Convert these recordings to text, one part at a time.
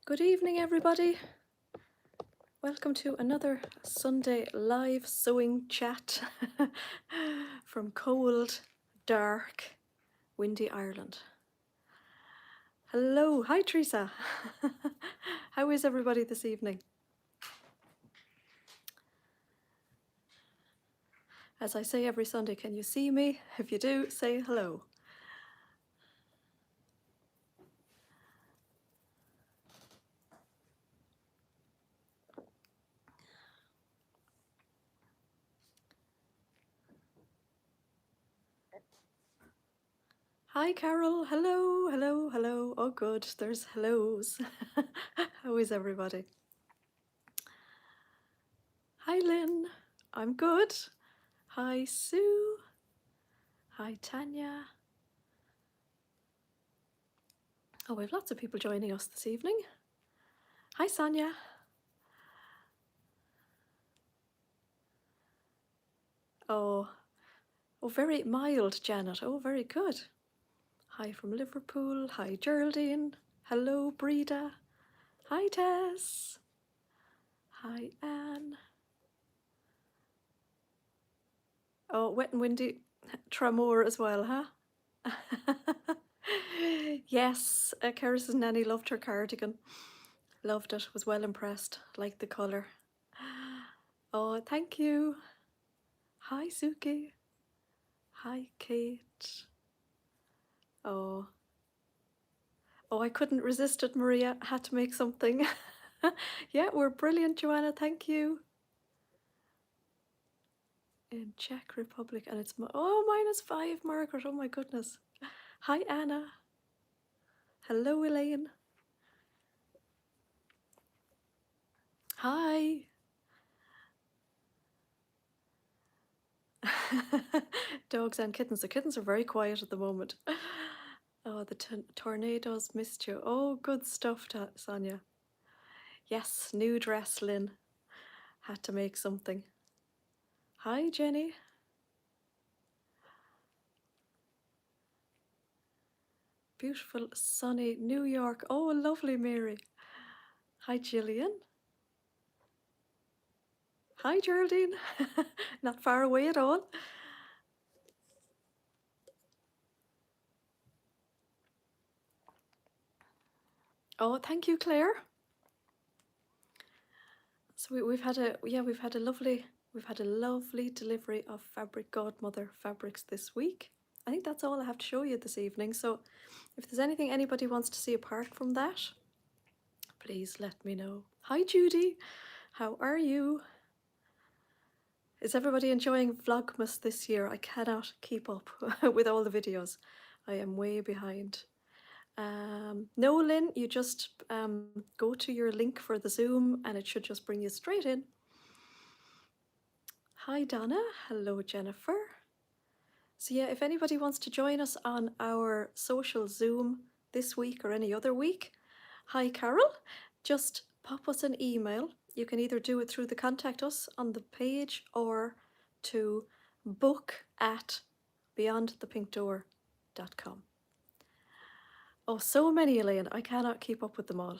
Good evening, everybody. Welcome to another Sunday live sewing chat from cold, dark, windy Ireland. Hello, hi Teresa. How is everybody this evening? As I say every Sunday, can you see me? If you do, say hello. Hi Carol, hello, hello, hello. Oh good, there's hellos. How is everybody? Hi Lynn, I'm good. Hi Sue. Hi Tanya. Oh, we have lots of people joining us this evening. Hi Sonia. Oh, very mild, Janet. Oh, very good. Hi from Liverpool. Hi Geraldine. Hello Breda. Hi Tess. Hi Anne. Oh, wet and windy Tramore as well, huh? Yes, Keris's nanny loved her cardigan. Loved it, was well impressed, liked the colour. Oh, thank you. Hi Suki. Hi Kate. Oh, I couldn't resist it, Maria. Had to make something. Yeah, we're brilliant, Joanna. Thank you. In Czech Republic, and it's -5, Margaret. Oh my goodness. Hi, Anna. Hello, Elaine. Hi. Dogs and kittens. The kittens are very quiet at the moment. Oh, the tornadoes missed you. Oh, good stuff, Sonia. Yes, new dress, Lynn. Had to make something. Hi, Jenny. Beautiful, sunny New York. Oh, lovely, Mary. Hi, Gillian. Hi, Geraldine. Not far away at all. Oh, thank you, Claire. So we've had a lovely delivery of Fabric Godmother fabrics this week. I think that's all I have to show you this evening. So if there's anything anybody wants to see apart from that, please let me know. Hi, Judy. How are you? Is everybody enjoying Vlogmas this year? I cannot keep up with all the videos. I am way behind. No, Lynn, you just go to your link for the Zoom and it should just bring you straight in. Hi, Donna. Hello, Jennifer. So yeah, if anybody wants to join us on our social Zoom this week or any other week, hi, Carol, just pop us an email. You can either do it through the contact us on the page or to book@beyondthepinkdoor.com. Oh, so many, Elaine. I cannot keep up with them all.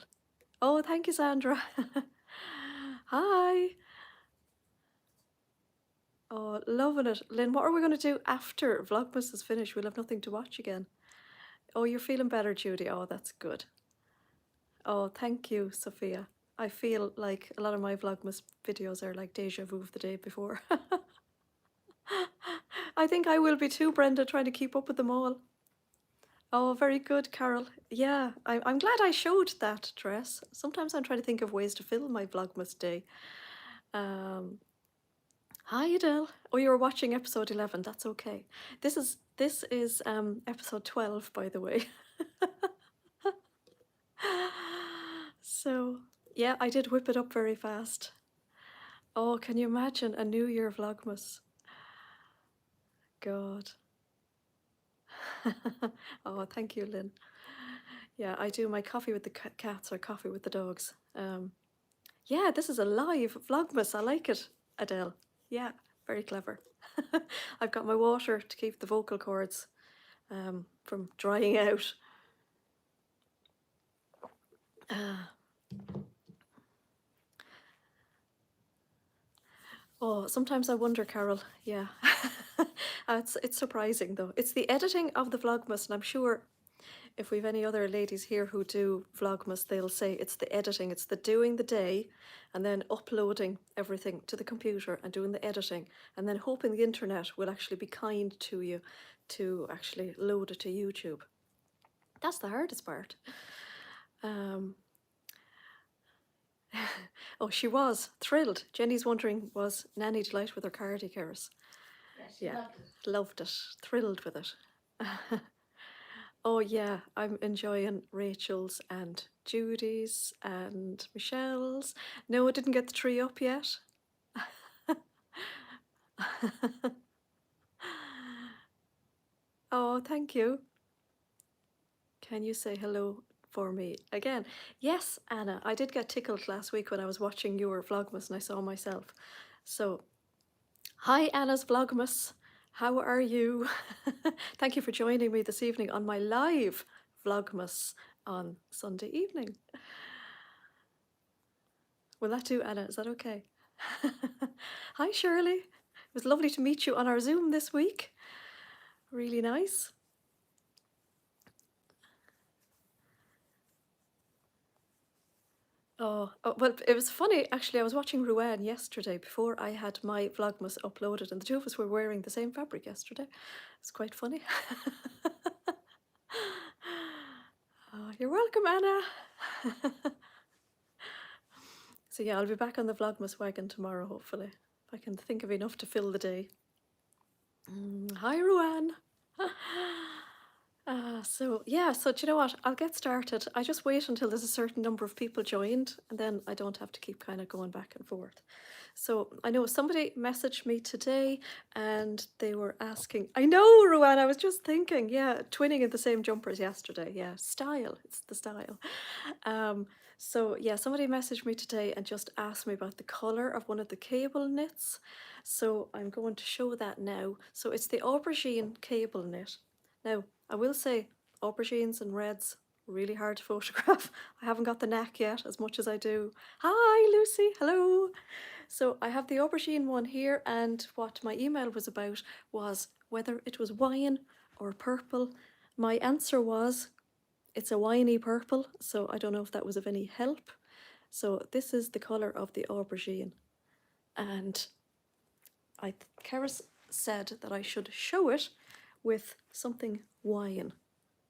Oh, thank you, Sandra. Hi. Oh, loving it. Lynn, what are we going to do after Vlogmas is finished? We'll have nothing to watch again. Oh, you're feeling better, Judy. Oh, that's good. Oh, thank you, Sophia. I feel like a lot of my Vlogmas videos are like deja vu of the day before. I think I will be too, Brenda, trying to keep up with them all. Oh, very good, Carol. Yeah, I'm glad I showed that dress. Sometimes I'm trying to think of ways to fill my Vlogmas day. Hi, Adele. Oh, you were watching episode 11. That's okay. This is episode 12, by the way. So, yeah, I did whip it up very fast. Oh, can you imagine a New Year Vlogmas? God. Oh, thank you, Lynn. Yeah, I do my coffee with the cats or coffee with the dogs. Yeah, this is a live Vlogmas. I like it, Adele. Yeah, very clever. I've got my water to keep the vocal cords from drying out. Oh, sometimes I wonder, Carol. Yeah. It's surprising though. It's the editing of the Vlogmas, and I'm sure if we've any other ladies here who do Vlogmas, they'll say it's the editing, it's the doing the day and then uploading everything to the computer and doing the editing and then hoping the internet will actually be kind to you to actually load it to YouTube. That's the hardest part. Oh, she was thrilled. Jenny's wondering, was Nanny delighted with her cardi carers? Yes, Yeah, loved it. loved it, thrilled with it. Oh yeah, I'm enjoying Rachel's and Judy's and Michelle's. No, I didn't get the tree up yet. Oh, thank you. Can you say hello for me again? Yes, Anna, I did get tickled last week when I was watching your Vlogmas and I saw myself. So, hi Anna's Vlogmas. How are you? Thank you for joining me this evening on my live Vlogmas on Sunday evening. Will that do, Anna? Is that okay? Hi, Shirley. It was lovely to meet you on our Zoom this week. Really nice. Oh, well, it was funny. Actually, I was watching Rouen yesterday before I had my Vlogmas uploaded, and the two of us were wearing the same fabric yesterday. It's quite funny. Oh, you're welcome, Anna. So yeah, I'll be back on the Vlogmas wagon tomorrow, hopefully. If I can think of enough to fill the day. Hi, Rouen. So yeah, so do you know what? I'll get started. I just wait until there's a certain number of people joined, and then I don't have to keep kind of going back and forth. So I know somebody messaged me today and they were asking, I know, Rowan, I was just thinking, yeah, twinning in the same jumpers yesterday. Yeah, style, it's the style. So yeah, somebody messaged me today and just asked me about the color of one of the cable knits. So I'm going to show that now. So it's the aubergine cable knit. Now, I will say aubergines and reds, really hard to photograph. I haven't got the knack yet as much as I do. Hi, Lucy, hello. So I have the aubergine one here, and what my email was about was whether it was wine or purple. My answer was it's a winey purple, so I don't know if that was of any help. So this is the colour of the aubergine. And Karis said that I should show it with something wine.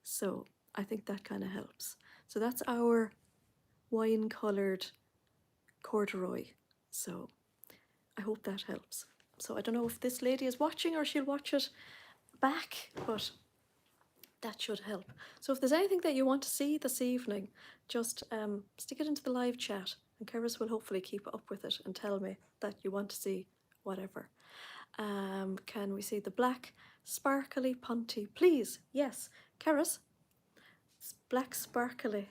So I think that kind of helps. So that's our wine coloured corduroy. So I hope that helps. So I don't know if this lady is watching or she'll watch it back, but that should help. So if there's anything that you want to see this evening, just stick it into the live chat and Keris will hopefully keep up with it and tell me that you want to see whatever. Can we see the black sparkly punty? Please, yes. Keris, black sparkly.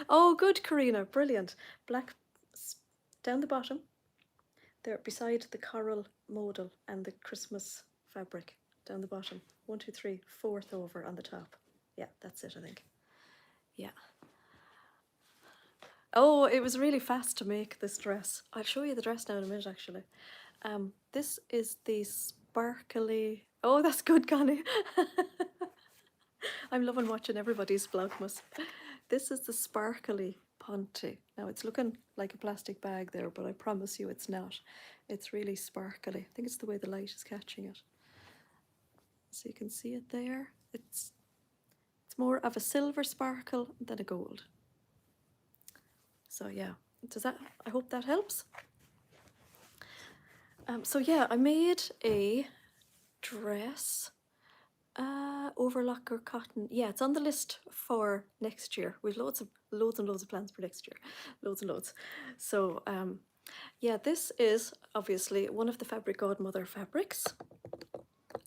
Oh, good, Karina, brilliant. Black down the bottom, there beside the coral modal and the Christmas fabric down the bottom. 1, 2, 3, fourth over on the top. Yeah, that's it, I think. Yeah. Oh, it was really fast to make this dress. I'll show you the dress now in a minute, actually. This is the sparkly. Oh, that's good, Connie. I'm loving watching everybody's Vlogmas. This is the sparkly ponte. Now it's looking like a plastic bag there, but I promise you it's not. It's really sparkly. I think it's the way the light is catching it. So you can see it there. It's more of a silver sparkle than a gold. So yeah, does that? I hope that helps. So yeah, I made a dress. Overlocker cotton. Yeah, it's on the list for next year. We've loads and loads of plans for next year. Loads and loads. So yeah, this is obviously one of the Fabric Godmother fabrics.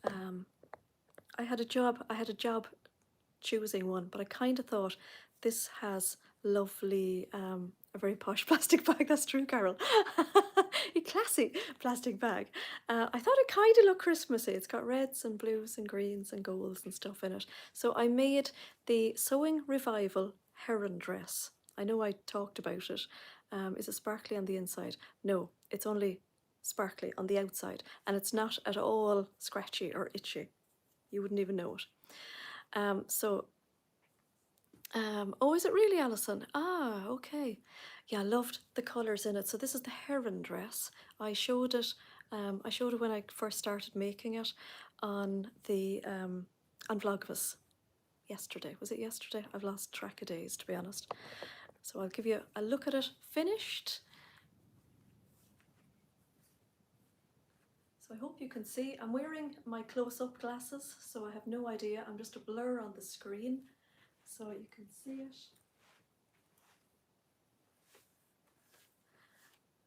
I had a job choosing one, but I kind of thought this has lovely, a very posh plastic bag. That's true, Carol. A classy plastic bag. I thought it kind of looked Christmassy. It's got reds and blues and greens and golds and stuff in it. So I made the Sewing Revival Heron dress. I know I talked about it. Is it sparkly on the inside? No, it's only sparkly on the outside, and it's not at all scratchy or itchy. You wouldn't even know it. Oh, is it really, Alison? Ah, okay. Yeah, I loved the colours in it. So this is the Heron dress. I showed it. I showed it when I first started making it on the on Vlogmas yesterday. Was it yesterday? I've lost track of days, to be honest. So I'll give you a look at it finished. So I hope you can see. I'm wearing my close-up glasses, so I have no idea. I'm just a blur on the screen, so you can see it.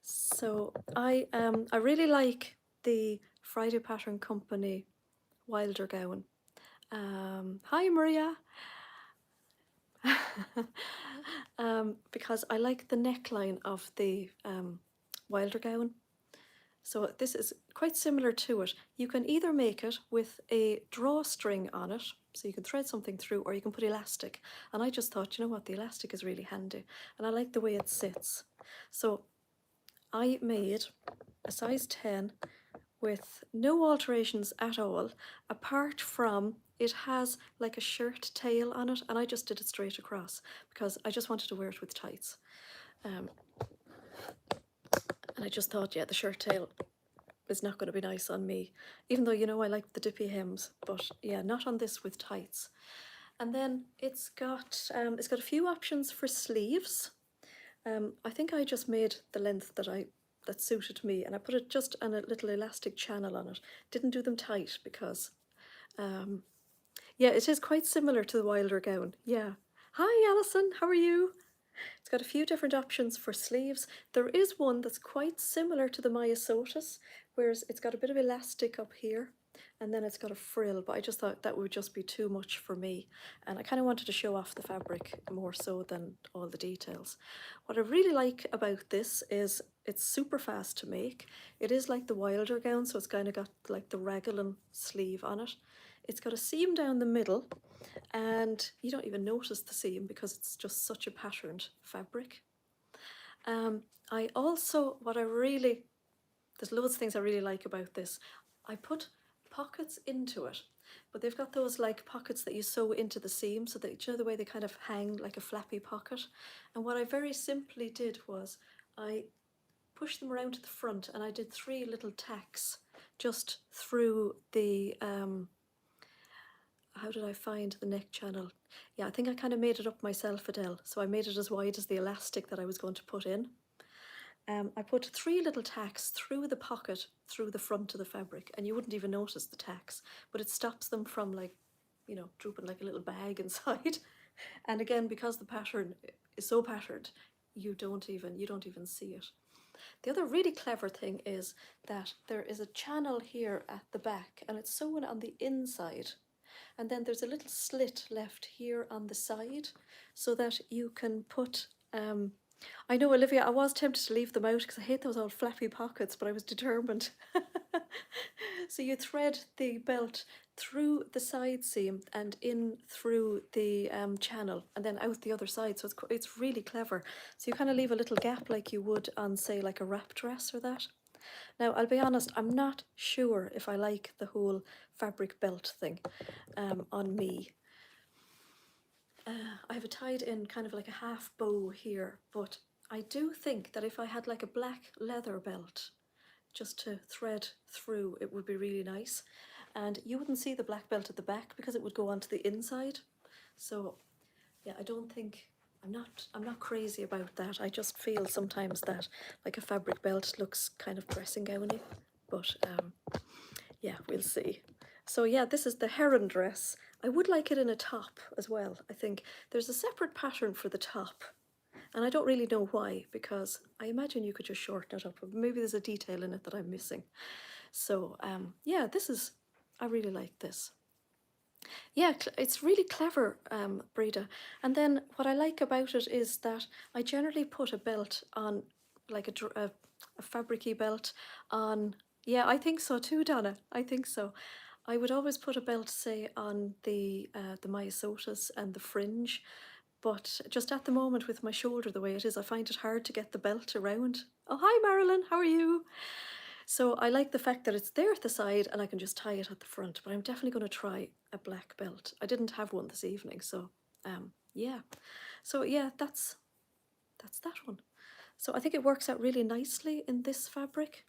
So I really like the Friday Pattern Company Wilder gown. Hi Maria. Because I like the neckline of the Wilder gown. So this is quite similar to it. You can either make it with a drawstring on it, so you can thread something through, or you can put elastic. And I just thought, you know what, the elastic is really handy. And I like the way it sits. So I made a size 10 with no alterations at all, apart from it has like a shirt tail on it, and I just did it straight across because I just wanted to wear it with tights. And I just thought, yeah, the shirt tail is not going to be nice on me, even though, you know, I like the dippy hems, but yeah, not on this with tights. And then it's got a few options for sleeves. I think I just made the length that suited me, and I put it just on a little elastic channel on it. Didn't do them tight because, yeah, it is quite similar to the Wilder gown. Yeah. Hi, Alison. How are you? It's got a few different options for sleeves. There is one that's quite similar to the Myosotis, whereas it's got a bit of elastic up here, and then it's got a frill, but I just thought that would just be too much for me. And I kind of wanted to show off the fabric more so than all the details. What I really like about this is it's super fast to make. It is like the Wilder gown, so it's kind of got like the raglan sleeve on it. It's got a seam down the middle, and you don't even notice the seam because it's just such a patterned fabric. I also, there's loads of things I really like about this. I put pockets into it, but they've got those like pockets that you sew into the seam, so that, you know, the way they kind of hang like a flappy pocket. And what I very simply did was I pushed them around to the front, and I did 3 little tacks just through the how did I find the neck channel? Yeah, I think I kind of made it up myself, Adele. So I made it as wide as the elastic that I was going to put in. I put 3 little tacks through the pocket, through the front of the fabric, and you wouldn't even notice the tacks, but it stops them from, like, you know, drooping like a little bag inside. And again, because the pattern is so patterned, you don't even see it. The other really clever thing is that there is a channel here at the back, and it's sewn on the inside. And then there's a little slit left here on the side, so that you can put, I know, Olivia, I was tempted to leave them out because I hate those old flappy pockets, but I was determined. So you thread the belt through the side seam and in through the channel, and then out the other side, so it's really clever. So you kind of leave a little gap like you would on, say, like a wrap dress or that. Now, I'll be honest, I'm not sure if I like the whole fabric belt thing on me. I have it tied in kind of like a half bow here, but I do think that if I had like a black leather belt just to thread through, it would be really nice. And you wouldn't see the black belt at the back because it would go onto the inside. So yeah, I don't think, I'm not crazy about that. I just feel sometimes that like a fabric belt looks kind of dressing gowny, but yeah, we'll see. So yeah, this is the Heron dress. I would like it in a top as well. I think there's a separate pattern for the top, and I don't really know why, because I imagine you could just shorten it up, but maybe there's a detail in it that I'm missing. So yeah, I really like this. Yeah, it's really clever, Breda. And then what I like about it is that I generally put a belt on, like a fabric-y belt on. Yeah, I think so too, Donna. I think so. I would always put a belt, say, on the Myosotis and the fringe, but just at the moment with my shoulder the way it is, I find it hard to get the belt around. Oh, hi Marilyn, how are you? So I like the fact that it's there at the side and I can just tie it at the front, but I'm definitely going to try a black belt. I didn't have one this evening, so yeah. So yeah, that's that one. So I think it works out really nicely in this fabric.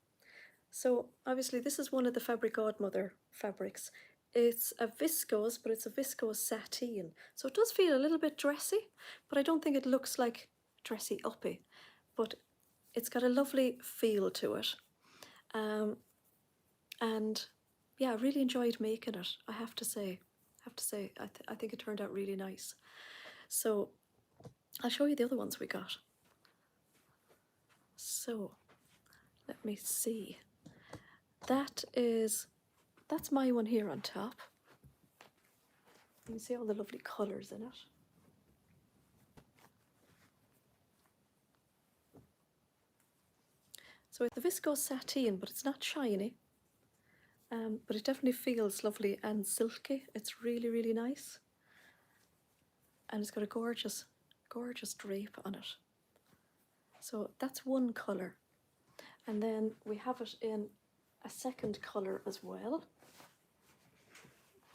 So obviously this is one of the Fabric Godmother fabrics. It's a viscose, but it's a viscose sateen. So it does feel a little bit dressy, but I don't think it looks like dressy uppy. But it's got a lovely feel to it. And yeah, I really enjoyed making it, I have to say. I think it turned out really nice. So I'll show you the other ones we got. So let me see. That's my one here on top. You can see all the lovely colours in it. So it's the viscose sateen, but it's not shiny. But it definitely feels lovely and silky. It's really, really nice. And it's got a gorgeous, gorgeous drape on it. So that's one colour. And then we have it in a second colour as well.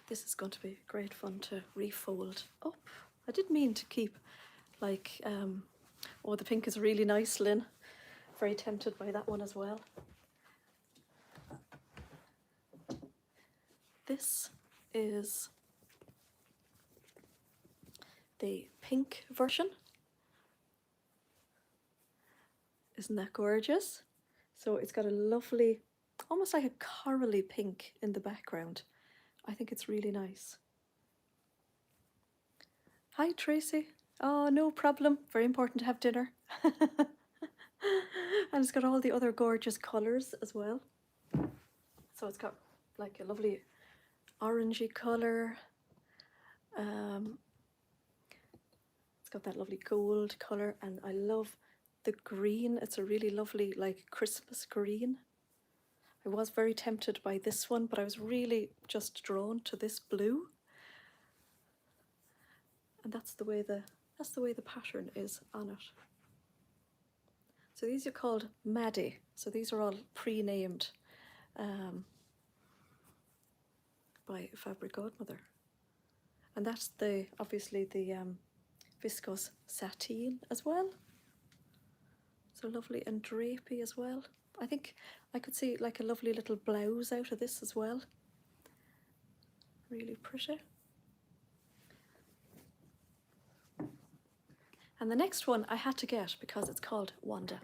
This is going to be great fun to refold up. I did mean to keep like, oh, the pink is really nice, Lynn. Very tempted by that one as well. This is the pink version. Isn't that gorgeous? So it's got a lovely, almost like a corally pink in the background. I think it's really nice. Hi Tracy. Oh, no problem. Very important to have dinner. And it's got all the other gorgeous colours as well. So it's got like a lovely orangey colour. It's got that lovely gold colour, and I love the green. It's a really lovely like Christmas green. I was very tempted by this one, but I was really just drawn to this blue. And that's the way the pattern is on it. So these are called Maddie. So these are all pre-named by Fabric Godmother. And that's obviously the viscose sateen as well. So lovely and drapey as well. I think I could see like a lovely little blouse out of this as well. Really pretty. And the next one I had to get because it's called Wanda.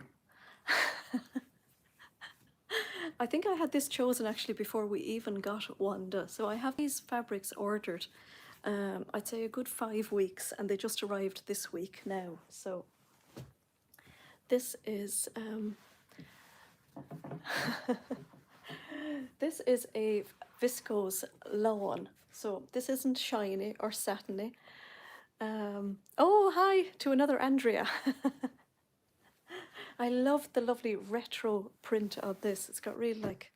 I think I had this chosen actually before we even got Wanda. So I have these fabrics ordered, I'd say a good 5 weeks, and they just arrived this week now. So this is this is a viscose lawn. So this isn't shiny or satiny. Oh, hi to another Andrea. I love the lovely retro print of this. It's got really like,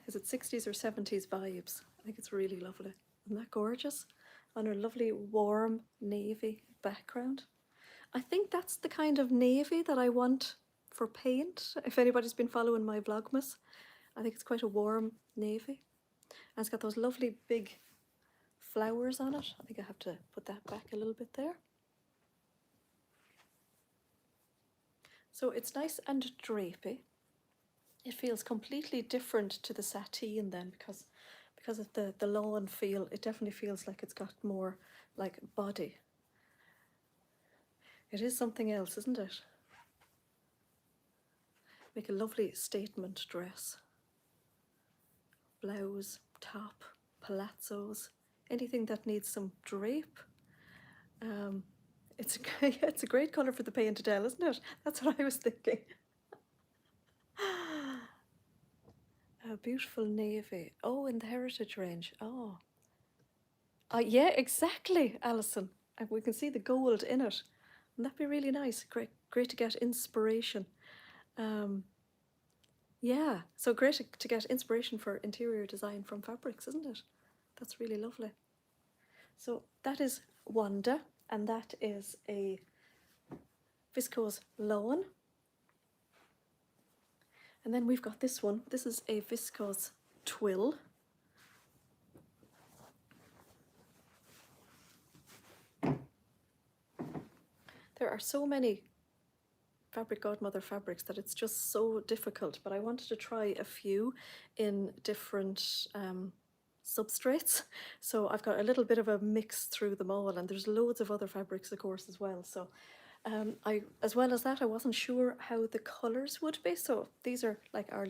is it 60s or 70s vibes? I think it's really lovely. Isn't that gorgeous? On a lovely warm navy background. I think that's the kind of navy that I want for paint. If anybody's been following my Vlogmas, I think it's quite a warm navy. And it's got those lovely big flowers on it. I think I have to put that back a little bit there. So it's nice and drapey. It feels completely different to the sateen then, because of the lawn feel. It definitely feels like it's got more like body. It is something else, isn't it? Make a lovely statement dress. Blouse, top, palazzos, anything that needs some drape. It's a great colour for the pay and to tell, isn't it? That's what I was thinking. A beautiful navy. Oh, in the heritage range. Oh. Yeah, exactly, Alison. And we can see the gold in it. Wouldn't that be really nice? Great to get inspiration. Yeah, so great to get inspiration for interior design from fabrics, isn't it? That's really lovely. So that is Wanda. and that is a viscose lawn. And then we've got this one. This is a viscose twill. There are so many Fabric Godmother fabrics that it's just so difficult, but I wanted to try a few in different substrates. So I've got a little bit of a mix through them all, and there's loads of other fabrics, of course, as well. So as well as that, I wasn't sure how the colours would be. So these are like our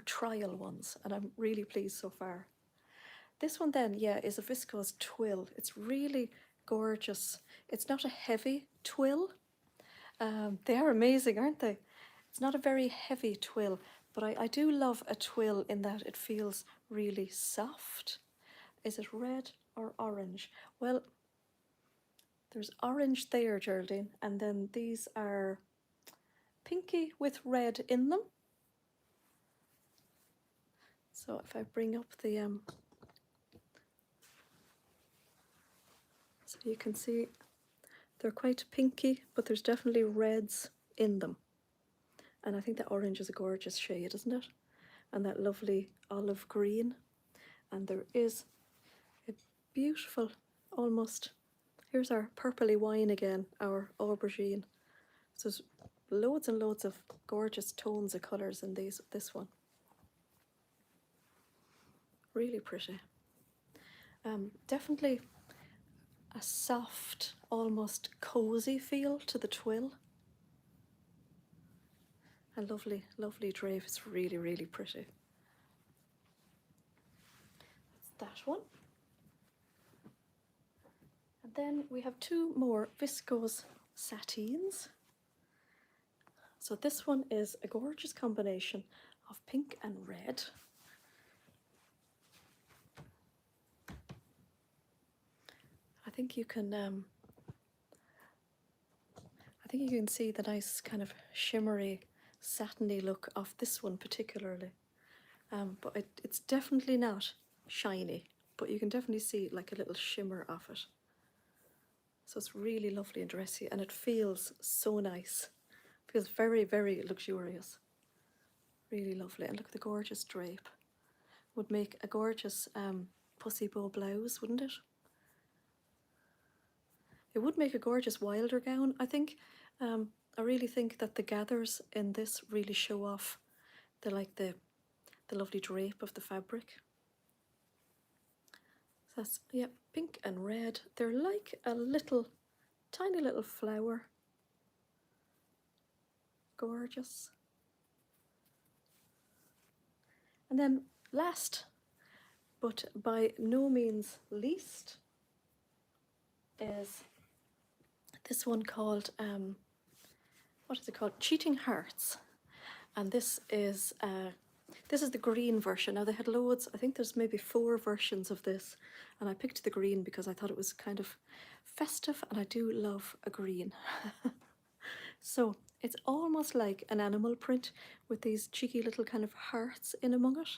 trial ones, and I'm really pleased so far. This one then, yeah, is a viscose twill. It's really gorgeous. It's not a heavy twill. They are amazing, aren't they? It's not a very heavy twill, but I do love a twill in that it feels really soft. Is it red or orange? Well, there's orange there, Geraldine, and then these are pinky with red in them. So if I bring up the so you can see they're quite pinky, but there's definitely reds in them. And I think the orange is a gorgeous shade, isn't it? And that lovely olive green. And there is a beautiful, almost, here's our purpley wine again, our aubergine. So there's loads and loads of gorgeous tones of colours in this one. Really pretty. Definitely a soft, almost cosy feel to the twill. A lovely, lovely drape. It's really, really pretty. That's that one. And then we have two more viscose satines. So this one is a gorgeous combination of pink and red. I think you can see the nice kind of shimmery, satiny look of this one particularly. But it's definitely not shiny, but you can definitely see like a little shimmer of it. So it's really lovely and dressy, and it feels so nice. It feels very, very luxurious. Really lovely. And look at the gorgeous drape. Would make a gorgeous pussy bow blouse, wouldn't it? It would make a gorgeous wilder gown, I think. I really think that the gathers in this really show off the lovely drape of the fabric. So that's, yeah, pink and red. They're like a little, tiny little flower. Gorgeous. And then last, but by no means least, is this one called, what is it called? Cheating Hearts. And this is the green version. Now they had loads, I think there's maybe 4 versions of this, and I picked the green because I thought it was kind of festive, and I do love a green. So it's almost like an animal print with these cheeky little kind of hearts in among it.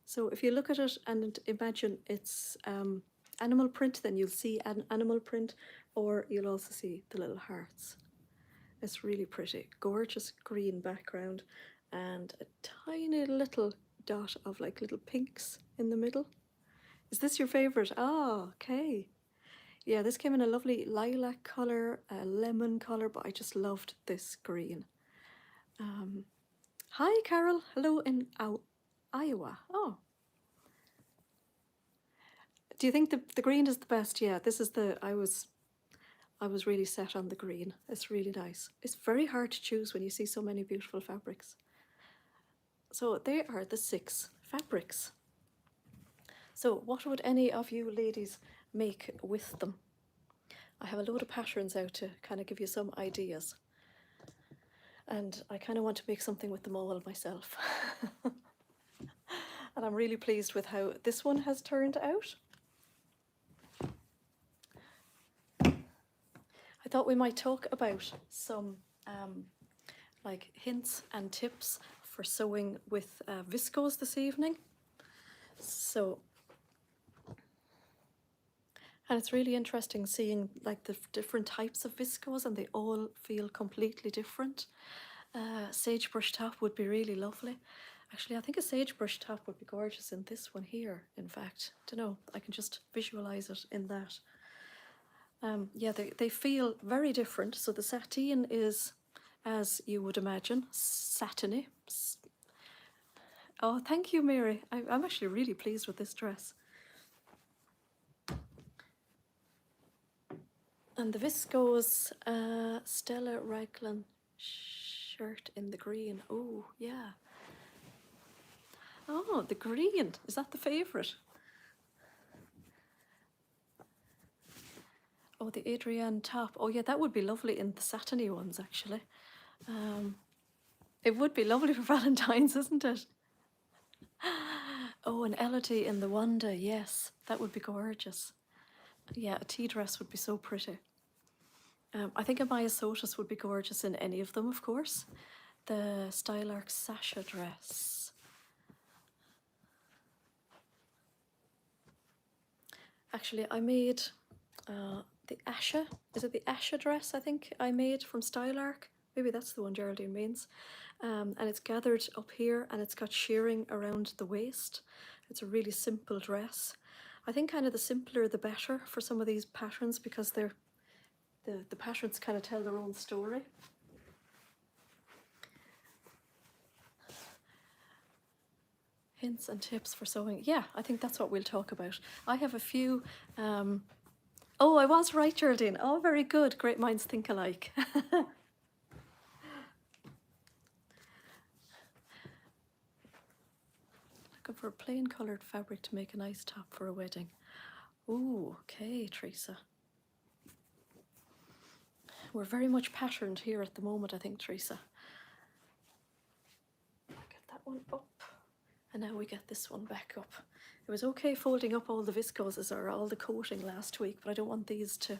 So if you look at it and imagine it's animal print, then you'll see an animal print, or you'll also see the little hearts. It's really pretty. Gorgeous green background and a tiny little dot of like little pinks in the middle. Is this your favourite? Ah, okay. Yeah, this came in a lovely lilac colour, a lemon colour, but I just loved this green. Hi, Carol. Hello in Iowa. Oh. Do you think the green is the best? Yeah, this is I was really set on the green. It's really nice. It's very hard to choose when you see so many beautiful fabrics. So they are the 6 fabrics. So what would any of you ladies make with them? I have a load of patterns out to kind of give you some ideas. And I kind of want to make something with them all myself. And I'm really pleased with how this one has turned out. I thought we might talk about some like hints and tips for sewing with viscose this evening. So And it's really interesting seeing like the different types of viscose, and they all feel completely different. Sagebrush top would be really lovely. Actually, I think a sagebrush top would be gorgeous in this one here, in fact. Don't know, I can just visualize it in that. Yeah, they feel very different. So the sateen is, as you would imagine, satiny. Oh, thank you, Mary. I'm actually really pleased with this dress. And the viscose Stella Raglan shirt in the green. Oh, yeah. Oh, the green. Is that the favourite? Oh, the Adrienne top. Oh, yeah, that would be lovely in the satiny ones, actually. It would be lovely for Valentine's, isn't it? Oh, an Elodie in the Wanda. Yes, that would be gorgeous. Yeah, a tea dress would be so pretty. I think a Maya Sotis would be gorgeous in any of them, of course. The Stylark Sasha dress. Actually, I made the Asha. Is it the Asha dress, I think, I made from Stylark? Maybe that's the one Geraldine means. And it's gathered up here and it's got shearing around the waist. It's a really simple dress. I think kind of the simpler the better for some of these patterns, because they're the patterns kind of tell their own story. Hints and tips for sewing. Yeah, I think that's what we'll talk about. I have a few. Oh, I was right, Geraldine. Oh, very good. Great minds think alike. Looking for a plain coloured fabric to make a nice top for a wedding. Ooh, okay, Teresa. We're very much patterned here at the moment, I think, Teresa. Get that one up. And now we get this one back up. It was okay folding up all the viscoses or all the coating last week, but I don't want these to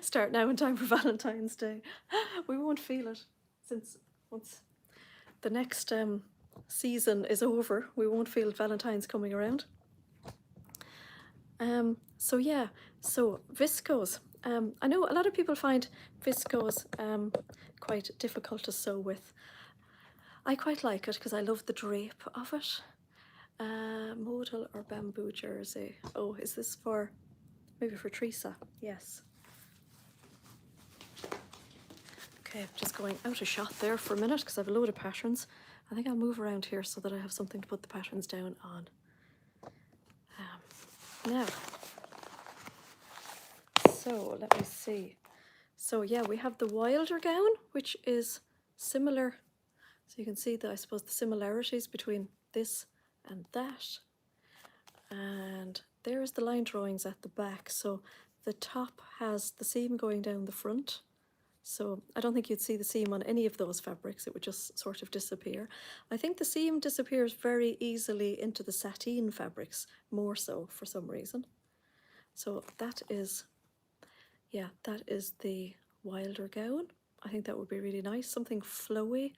start now in time for Valentine's Day. We won't feel it, since once the next season is over, we won't feel Valentine's coming around. So yeah, so viscose. I know a lot of people find viscose quite difficult to sew with. I quite like it because I love the drape of it. Modal or bamboo jersey. Oh, is this for, maybe for Teresa? Yes. Okay, I'm just going out of shot there for a minute because I have a load of patterns. I think I'll move around here so that I have something to put the patterns down on. Now, so let me see. So yeah, we have the Wilder gown, which is similar. So you can see that, I suppose, the similarities between this and that. And there's the line drawings at the back. So the top has the seam going down the front. So I don't think you'd see the seam on any of those fabrics. It would just sort of disappear. I think the seam disappears very easily into the sateen fabrics, more so for some reason. So that is, yeah, that is the Wilder gown. I think that would be really nice, something flowy.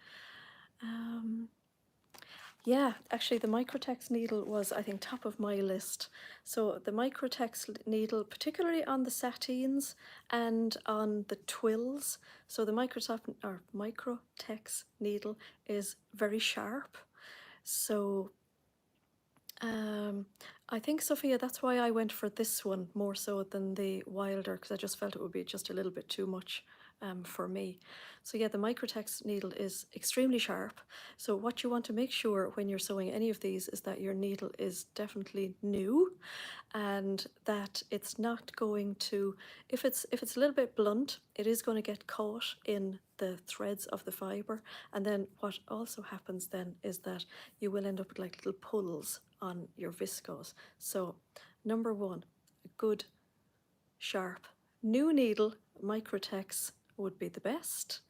Yeah, actually the Microtex needle was, I think, top of my list. So the Microtex needle, particularly on the sateens and on the twills. So the Microtex needle is very sharp. So I think, Sophia, that's why I went for this one more so than the Wilder, because I just felt it would be just a little bit too much for me. So yeah, the Microtex needle is extremely sharp. So what you want to make sure when you're sewing any of these is that your needle is definitely new, and that it's not going to, if it's a little bit blunt, it is going to get caught in the threads of the fibre. And then what also happens then is that you will end up with like little pulls on your viscose. So number one, a good sharp new needle, Microtex would be the best.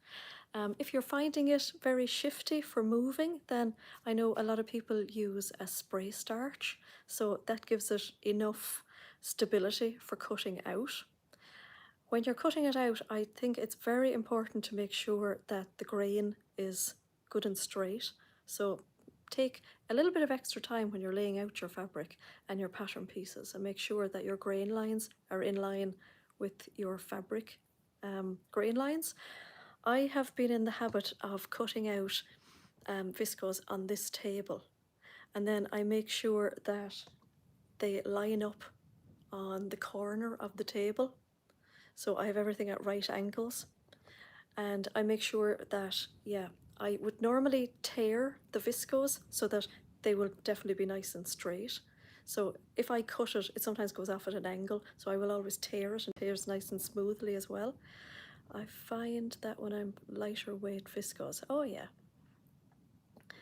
If you're finding it very shifty for moving, then I know a lot of people use a spray starch, so that gives it enough stability for cutting out. When you're cutting it out, I think it's very important to make sure that the grain is good and straight. So take a little bit of extra time when you're laying out your fabric and your pattern pieces, and make sure that your grain lines are in line with your fabric grain lines. I have been in the habit of cutting out viscose on this table, and then I make sure that they line up on the corner of the table, so I have everything at right angles. And I make sure that, yeah, I would normally tear the viscose so that they will definitely be nice and straight. So if I cut it, it sometimes goes off at an angle, so I will always tear it, and tears nice and smoothly as well. I find that when I'm lighter weight viscose, oh yeah.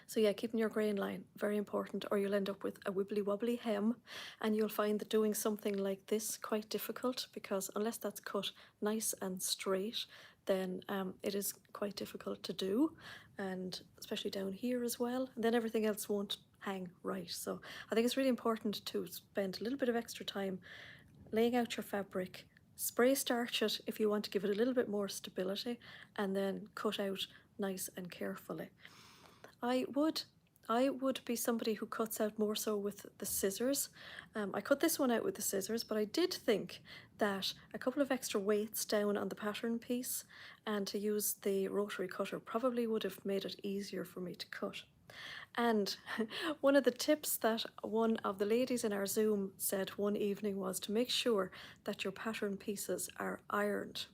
So yeah, keeping your grain line, very important, or you'll end up with a wibbly wobbly hem, and you'll find that doing something like this quite difficult, because unless that's cut nice and straight, then it is quite difficult to do, and especially down here as well, and then everything else won't hang right. So I think it's really important to spend a little bit of extra time laying out your fabric, spray starch it if you want to give it a little bit more stability, and then cut out nice and carefully. I would be somebody who cuts out more so with the scissors. I cut this one out with the scissors, but I did think that a couple of extra weights down on the pattern piece and to use the rotary cutter probably would have made it easier for me to cut. And one of the tips that one of the ladies in our Zoom said one evening was to make sure that your pattern pieces are ironed.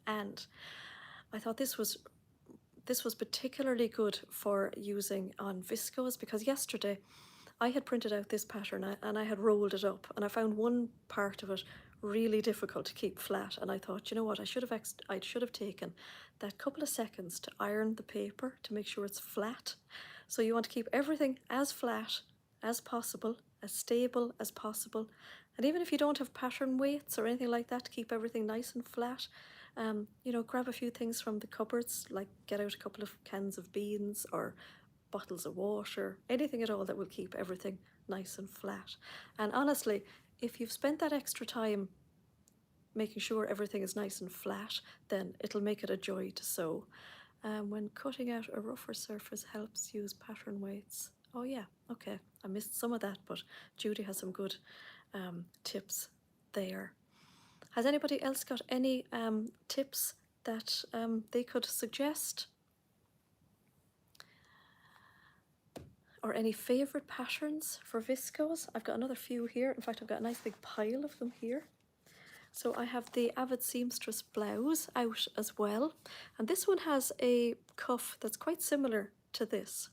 And I thought this was particularly good for using on viscose, because yesterday I had printed out this pattern and I had rolled it up, and I found one part of it really difficult to keep flat, and I thought, you know what, I should have taken that couple of seconds to iron the paper to make sure it's flat. So you want to keep everything as flat as possible, as stable as possible, and even if you don't have pattern weights or anything like that, to keep everything nice and flat. You know, grab a few things from the cupboards, like get out a couple of cans of beans or bottles of water, anything at all that will keep everything nice and flat. And honestly, if you've spent that extra time making sure everything is nice and flat, then it'll make it a joy to sew. When cutting out a rougher surface helps use pattern weights. Oh yeah, okay, I missed some of that, but Judy has some good tips there. Has anybody else got any tips that they could suggest? Or any favourite patterns for viscose? I've got another few here. In fact, I've got a nice big pile of them here. So I have the Avid Seamstress blouse out as well. And this one has a cuff that's quite similar to this.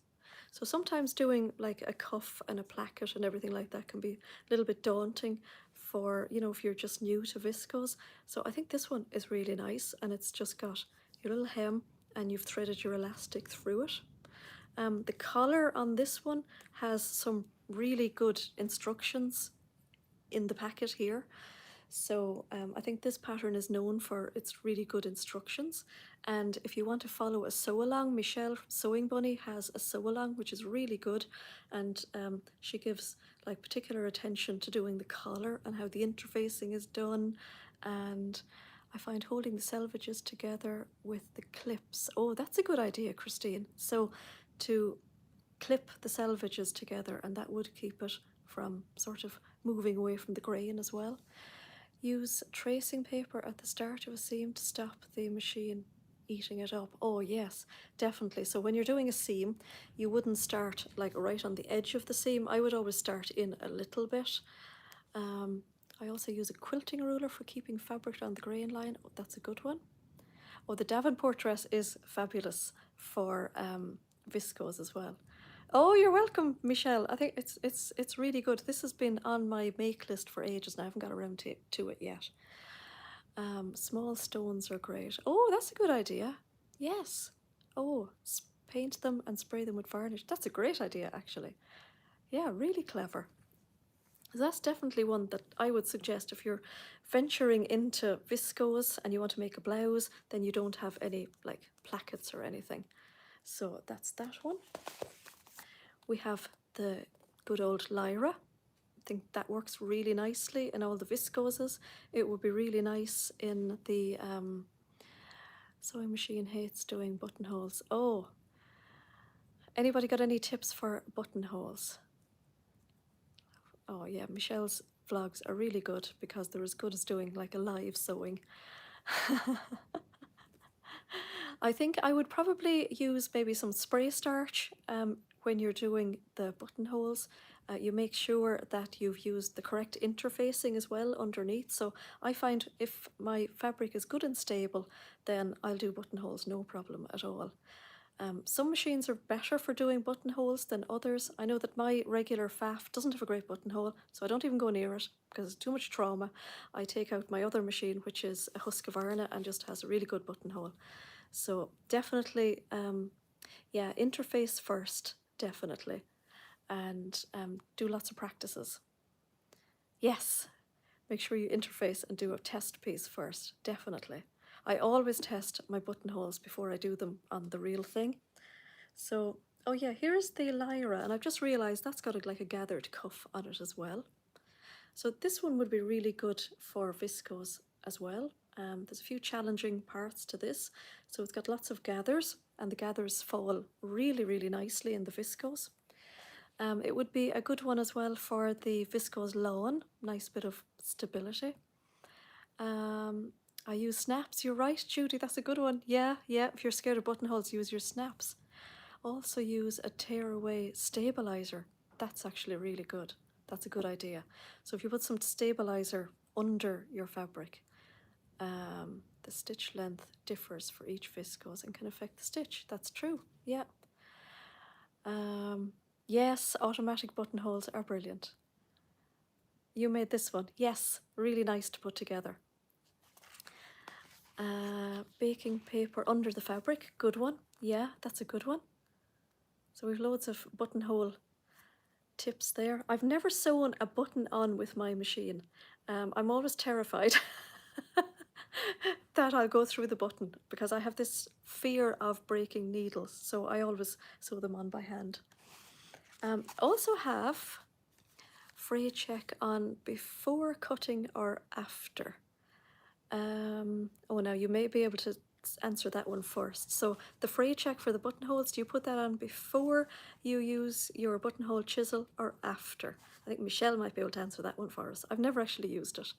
So sometimes doing like a cuff and a placket and everything like that can be a little bit daunting for, you know, if you're just new to viscose. So I think this one is really nice, and it's just got your little hem and you've threaded your elastic through it. The collar on this one has some really good instructions in the packet here. So I think this pattern is known for its really good instructions. And if you want to follow a sew along, Michelle from Sewing Bunny has a sew along, which is really good. And she gives like particular attention to doing the collar and how the interfacing is done. And I find holding the selvages together with the clips. Oh, that's a good idea, Christine. So to clip the selvages together, and that would keep it from sort of moving away from the grain as well. Use tracing paper at the start of a seam to stop the machine eating it up. Oh yes, definitely. So when you're doing a seam, you wouldn't start like right on the edge of the seam. I would always start in a little bit. I also use a quilting ruler for keeping fabric on the grain line. Oh, that's a good one. Oh, the Davenport dress is fabulous for viscose as well. Oh, you're welcome, Michelle. I think it's really good. This has been on my make list for ages and I haven't got around to it yet. Small stones are great. Oh, that's a good idea. Yes. Oh, paint them and spray them with varnish. That's a great idea, actually. Yeah, really clever. That's definitely one that I would suggest if you're venturing into viscose and you want to make a blouse, then you don't have any like plackets or anything. So that's that one. We have the good old Lyra. I think that works really nicely in all the viscoses. It would be really nice in the sewing machine hates doing buttonholes. Oh, Anybody got any tips for buttonholes? Oh yeah, Michelle's vlogs are really good because they're as good as doing like a live sewing. I think I would probably use maybe some spray starch when you're doing the buttonholes. You make sure that you've used the correct interfacing as well underneath. So I find if my fabric is good and stable, then I'll do buttonholes no problem at all. Some machines are better for doing buttonholes than others. I know that my regular faff doesn't have a great buttonhole, so I don't even go near it because it's too much trauma. I take out my other machine, which is a Husqvarna, and just has a really good buttonhole. So definitely, yeah, interface first, definitely, and do lots of practices. Yes, make sure you interface and do a test piece first, definitely. I always test my buttonholes before I do them on the real thing. So, oh yeah, here's the Lyra, and I've just realised that's got like a gathered cuff on it as well. So this one would be really good for viscose as well. There's a few challenging parts to this. So it's got lots of gathers, and the gathers fall really, really nicely in the viscose. It would be a good one as well for the viscose lawn, nice bit of stability. I use snaps. You're right, Judy, that's a good one. Yeah, if you're scared of buttonholes, use your snaps. Also use a tearaway stabilizer. That's actually really good. That's a good idea. So if you put some stabilizer under your fabric, the stitch length differs for each viscose and can affect the stitch. That's true, yeah. Yes, automatic buttonholes are brilliant. You made this one. Yes, really nice to put together. Baking paper under the fabric, good one. Yeah, that's a good one. So we've loads of buttonhole tips there. I've never sewn a button on with my machine. I'm always terrified that I'll go through the button because I have this fear of breaking needles, so I always sew them on by hand. Also have fray check on before cutting or after. Oh, now you may be able to answer that one first. So the fray check for the buttonholes, do you put that on before you use your buttonhole chisel or after? I think Michelle might be able to answer that one for us. I've never actually used it.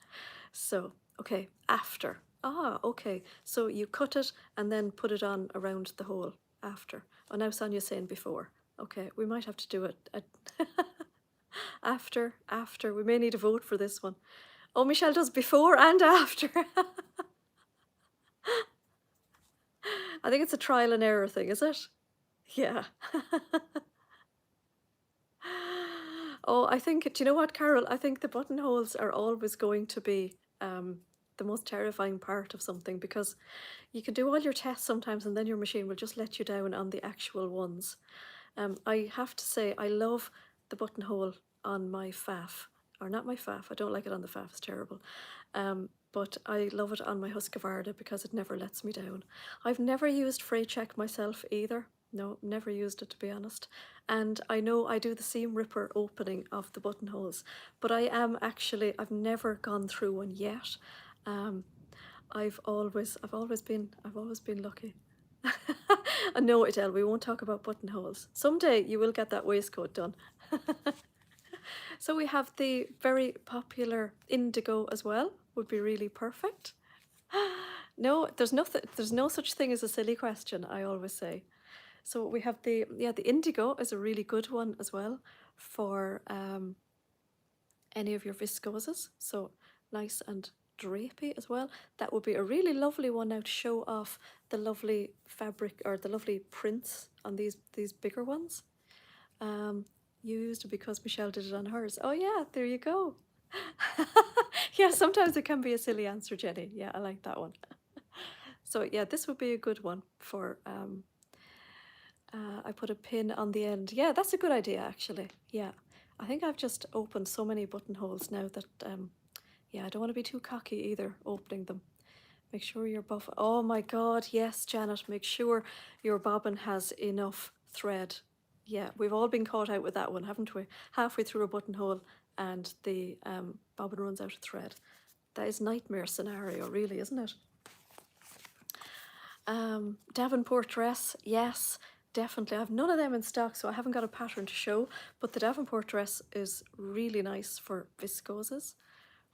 So, okay, after. Ah, okay. So you cut it and then put it on around the hole after. Oh, now Sonia's saying before. Okay, we might have to do it after. We may need a vote for this one. Oh, Michelle does before and after. I think it's a trial and error thing, is it? Yeah. Oh, I think, do you know what, Carol? I think the buttonholes are always going to be the most terrifying part of something because you can do all your tests sometimes and then your machine will just let you down on the actual ones. I have to say, I love the buttonhole on my faff, or not my faff, I don't like it on the faff, it's terrible. But I love it on my Husqvarna because it never lets me down. I've never used fray check myself either. No, never used it to be honest. And I know I do the seam ripper opening of the buttonholes, but I've never gone through one yet. I've always been lucky. No, Adele, we won't talk about buttonholes. Someday you will get that waistcoat done. So we have the very popular indigo as well, would be really perfect. No, there's no such thing as a silly question, I always say. So we have the indigo is a really good one as well for any of your viscoses. So nice and drapey as well. That would be a really lovely one now to show off the lovely fabric or the lovely prints on these bigger ones. You used it because Michelle did it on hers. Oh yeah, there you go. Yeah, sometimes it can be a silly answer, Jenny. Yeah, I like that one. So yeah, this would be a good one for, I put a pin on the end. Yeah, that's a good idea actually. Yeah, I think I've just opened so many buttonholes now that, yeah, I don't want to be too cocky either opening them. Make sure your buff, oh my God, yes, Janet, make sure your bobbin has enough thread. Yeah, we've all been caught out with that one, haven't we? Halfway through a buttonhole and the bobbin runs out of thread. That is nightmare scenario, really, isn't it? Davenport dress, yes. definitely. I have none of them in stock, so I haven't got a pattern to show, but the Davenport dress is really nice for viscoses.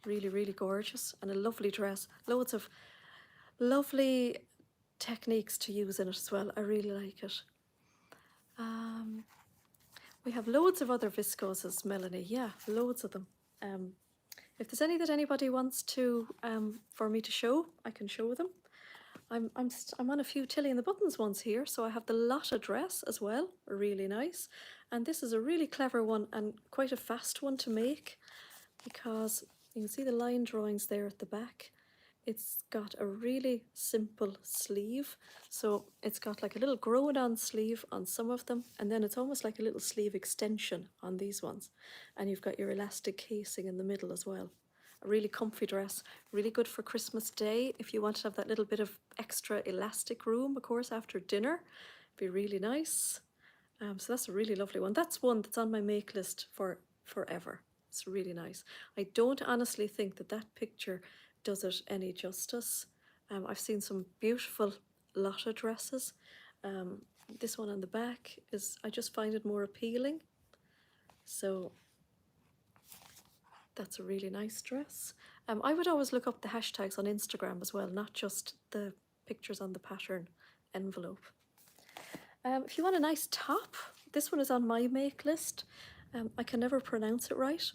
Really, really gorgeous and a lovely dress. Loads of lovely techniques to use in it as well. I really like it. We have loads of other viscoses, Melanie. Yeah, loads of them. If there's any that anybody wants to for me to show, I can show them. I'm on a few Tilly and the Buttons ones here, so I have the Lotta dress as well, really nice. And this is a really clever one and quite a fast one to make, because you can see the line drawings there at the back. It's got a really simple sleeve, so it's got like a little grown on sleeve on some of them, and then it's almost like a little sleeve extension on these ones, and you've got your elastic casing in the middle as well. A really comfy dress, really good for Christmas Day if you want to have that little bit of extra elastic room, of course, after dinner. Be really nice. So that's a really lovely one. That's one that's on my make list for forever. It's really nice. I don't honestly think that that picture does it any justice. I've seen some beautiful Lotta dresses. This one on the back is, I just find it more appealing. So that's a really nice dress. I would always look up the hashtags on Instagram as well, not just the pictures on the pattern envelope. If you want a nice top, this one is on my make list. I can never pronounce it right.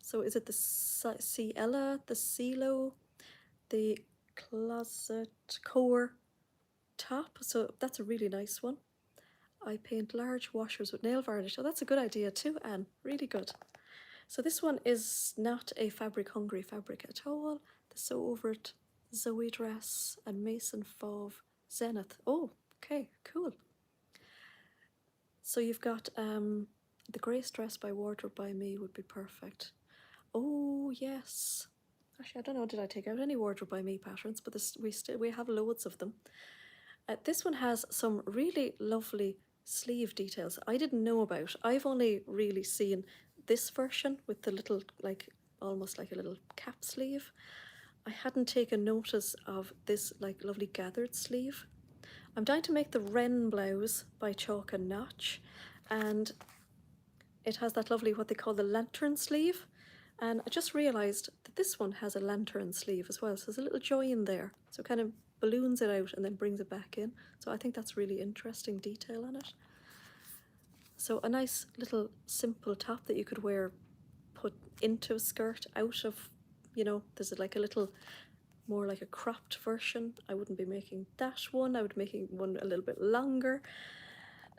So is it the Ciela, the Celo, the Closet Core top? So that's a really nice one. I paint large washers with nail varnish. Oh, that's a good idea too, Anne. Really good. So this one is not a fabric hungry fabric at all. The Sew Over It Zoe dress and Mason Fauve Zenith. Oh, okay, cool. So you've got the Grace dress by Wardrobe by Me would be perfect. Oh yes. Actually, I don't know, did I take out any Wardrobe by Me patterns? But this, we have loads of them. This one has some really lovely sleeve details I didn't know about. I've only really seen this version with the little, like, almost like a little cap sleeve. I hadn't taken notice of this like lovely gathered sleeve. I'm dying to make the Wren blouse by Chalk and Notch, and it has that lovely, what they call the lantern sleeve. And I just realised that this one has a lantern sleeve as well, so there's a little join there. So it kind of balloons it out and then brings it back in. So I think that's really interesting detail on it. So a nice little simple top that you could wear, put into a skirt, out of, you know, there's like a little, more like a cropped version. I wouldn't be making that one, I would be making one a little bit longer.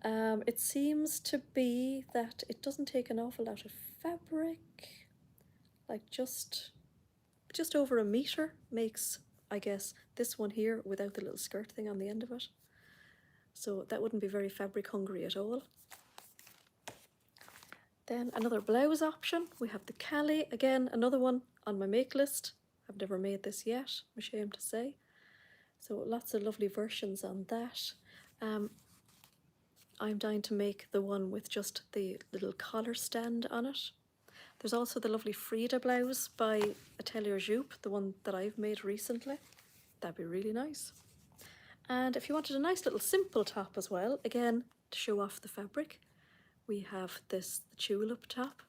It seems to be that it doesn't take an awful lot of fabric, like just over a meter makes, I guess, this one here without the little skirt thing on the end of it. So that wouldn't be very fabric hungry at all. Then another blouse option, we have the Callie, again another one on my make list. I've never made this yet, I'm ashamed to say. So lots of lovely versions on that. I'm dying to make the one with just the little collar stand on it. There's also the lovely Frida blouse by Atelier Jupe, the one that I've made recently. That'd be really nice. And if you wanted a nice little simple top as well, again, to show off the fabric, we have this, the tulip top.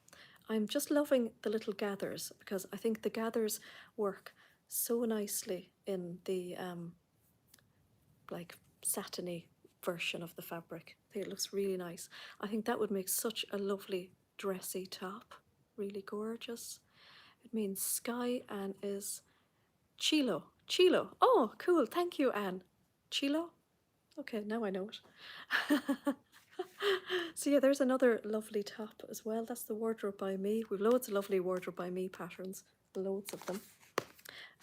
I'm just loving the little gathers because I think the gathers work so nicely in the like satiny version of the fabric. I think it looks really nice. I think that would make such a lovely dressy top. Really gorgeous. It means sky and is Chilo. Chilo. Oh, cool. Thank you, Anne. Chilo? Okay, now I know it. So yeah, there's another lovely top as well. That's the Wardrobe by Me. We've loads of lovely Wardrobe by Me patterns. Loads of them.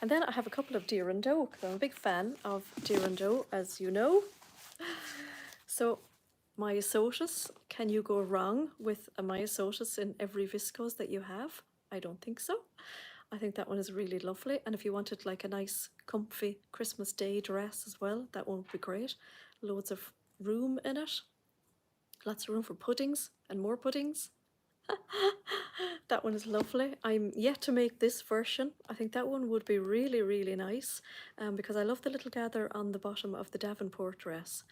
And then I have a couple of Deer and Doe, because I'm a big fan of Deer and Doe, as you know. So myosotis, can you go wrong with a myosotis in every viscose that you have? I don't think so. I think that one is really lovely. And if you wanted like a nice comfy Christmas Day dress as well, that one would be great. Loads of room in it. Lots of room for puddings and more puddings. That one is lovely. I'm yet to make this version. I think that one would be really, really nice because I love the little gather on the bottom of the Davenport dress.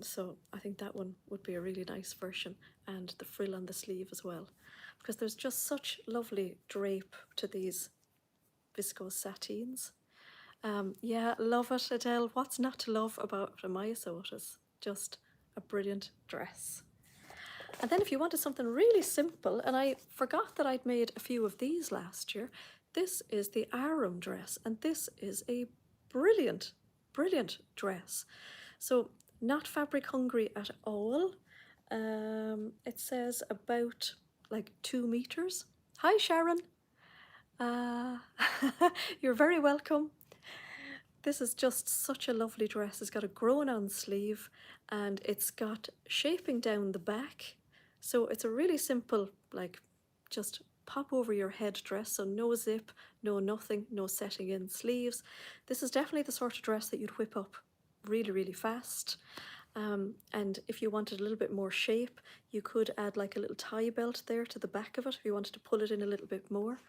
So I think that one would be a really nice version, and the frill on the sleeve as well, because there's just such lovely drape to these viscose satines. Yeah, love it, Adele. What's not to love about a Maya Sotas? Just a brilliant dress. And then if you wanted something really simple, and I forgot that I'd made a few of these last year, this is the Aram dress, and this is a brilliant, brilliant dress. So not fabric hungry at all. It says about like 2 meters. Hi, Sharon. Uh, you're very welcome. This is just such a lovely dress. It's got a grown-on sleeve and it's got shaping down the back. So it's a really simple, like, just pop over your head dress. So no zip, no nothing, no setting in sleeves. This is definitely the sort of dress that you'd whip up really, really fast. And if you wanted a little bit more shape, you could add like a little tie belt there to the back of it if you wanted to pull it in a little bit more.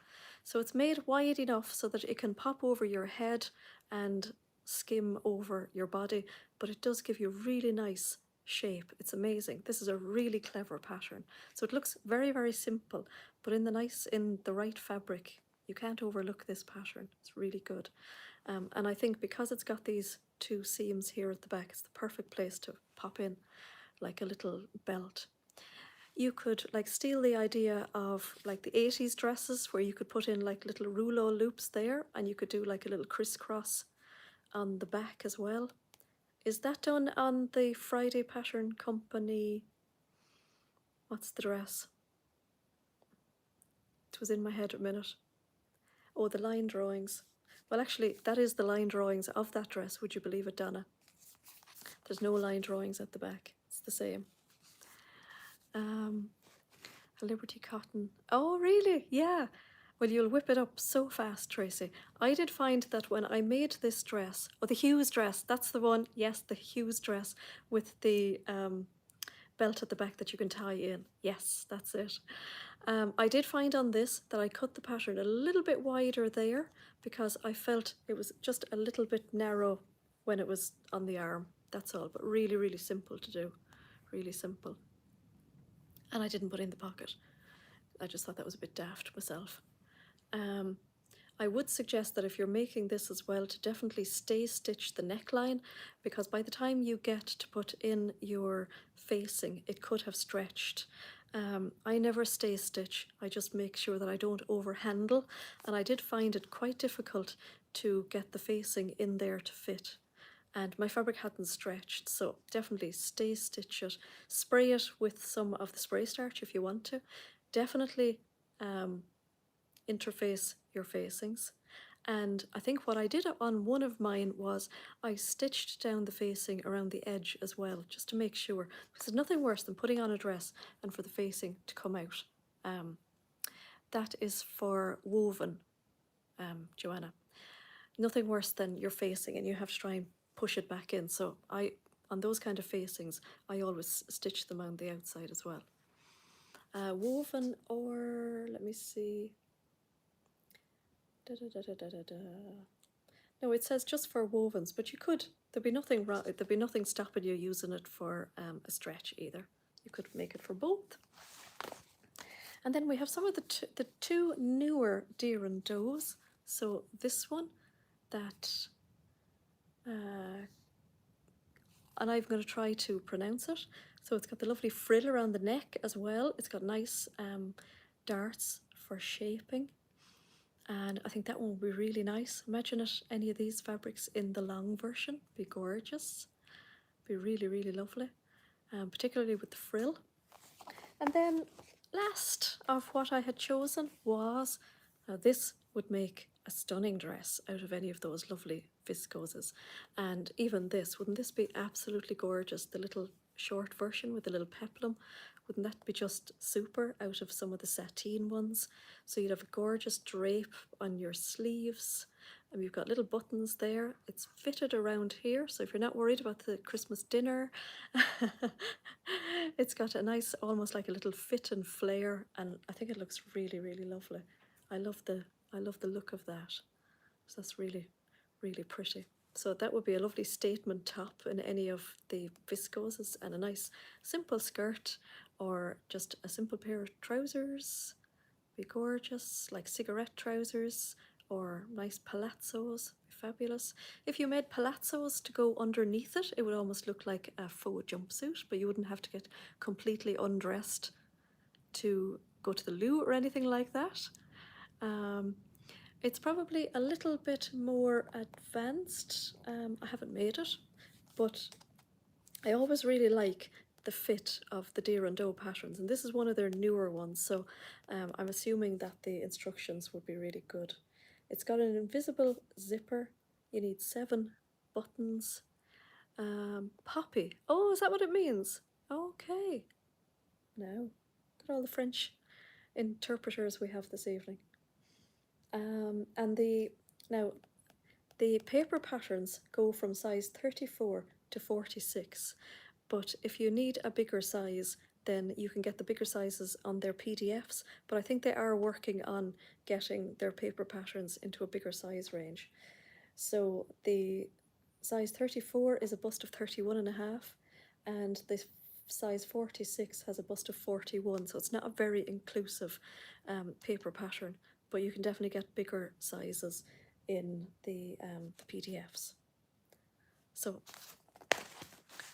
So it's made wide enough so that it can pop over your head and skim over your body, but it does give you really nice shape. It's amazing. This is a really clever pattern. So it looks very, very simple, but in the right fabric, you can't overlook this pattern. It's really good. And I think because it's got these 2 seams here at the back, it's the perfect place to pop in like a little belt. You could like steal the idea of like the 80s dresses where you could put in like little rouleau loops there, and you could do like a little crisscross on the back as well. Is that done on the Friday Pattern Company? What's the dress? It was in my head a minute. Oh, the line drawings. Well, actually, that is the line drawings of that dress. Would you believe it, Donna? There's no line drawings at the back. It's the same. A Liberty Cotton. Oh, really? Yeah. Well, you'll whip it up so fast, Tracy. I did find that when I made this dress, oh, the Hughes dress, that's the one. Yes, the Hughes dress with the belt at the back that you can tie in. Yes, that's it. I did find on this that I cut the pattern a little bit wider there because I felt it was just a little bit narrow when it was on the arm. That's all, but really, really simple to do. Really simple. And I didn't put in the pocket. I just thought that was a bit daft myself. I would suggest that if you're making this as well, to definitely stay stitch the neckline, because by the time you get to put in your facing, it could have stretched. I never stay stitch. I just make sure that I don't overhandle, and I did find it quite difficult to get the facing in there to fit. And my fabric hadn't stretched, so definitely stay stitch it. Spray it with some of the spray starch if you want to. Definitely interface your facings. And I think what I did on one of mine was I stitched down the facing around the edge as well, just to make sure, because there's nothing worse than putting on a dress and for the facing to come out. That is for woven, Joanna. Nothing worse than your facing and you have to try and push it back in. So on those kind of facings, I always stitch them on the outside as well. Woven, or let me see. No, it says just for wovens, but you could, there'd be nothing wrong, there'd be nothing stopping you using it for a stretch either. You could make it for both. And then we have some of the 2 newer Deer and Does. So this one, that, and I'm going to try to pronounce it. So it's got the lovely frill around the neck as well. It's got nice darts for shaping. And I think that one would be really nice. Imagine it, any of these fabrics in the long version. Be gorgeous. Be really, really lovely. Particularly with the frill. And then last of what I had chosen was, this would make a stunning dress out of any of those lovely viscoses. And even this, wouldn't this be absolutely gorgeous? The little short version with the little peplum. Wouldn't that be just super out of some of the sateen ones? So you'd have a gorgeous drape on your sleeves, and you've got little buttons there. It's fitted around here, so if you're not worried about the Christmas dinner, it's got a nice, almost like a little fit and flare, and I think it looks really, really lovely. I love the look of that. So that's really, really pretty. So that would be a lovely statement top in any of the viscoses, and a nice simple skirt or just a simple pair of trousers. Be gorgeous, like cigarette trousers or nice palazzos. Fabulous. If you made palazzos to go underneath it, it would almost look like a faux jumpsuit, but you wouldn't have to get completely undressed to go to the loo or anything like that. It's probably a little bit more advanced. I haven't made it, but I always really like the fit of the deer and doe patterns, and this is one of their newer ones, so I'm assuming that the instructions would be really good. It's got an invisible zipper. You need 7 buttons. Poppy. Oh, is that what it means? Okay. Now, look at all the French interpreters we have this evening. And the paper patterns go from size 34 to 46, but if you need a bigger size, then you can get the bigger sizes on their PDFs, but I think they are working on getting their paper patterns into a bigger size range. So the size 34 is a bust of 31.5, and the size 46 has a bust of 41, so it's not a very inclusive paper pattern, but you can definitely get bigger sizes in the PDFs. So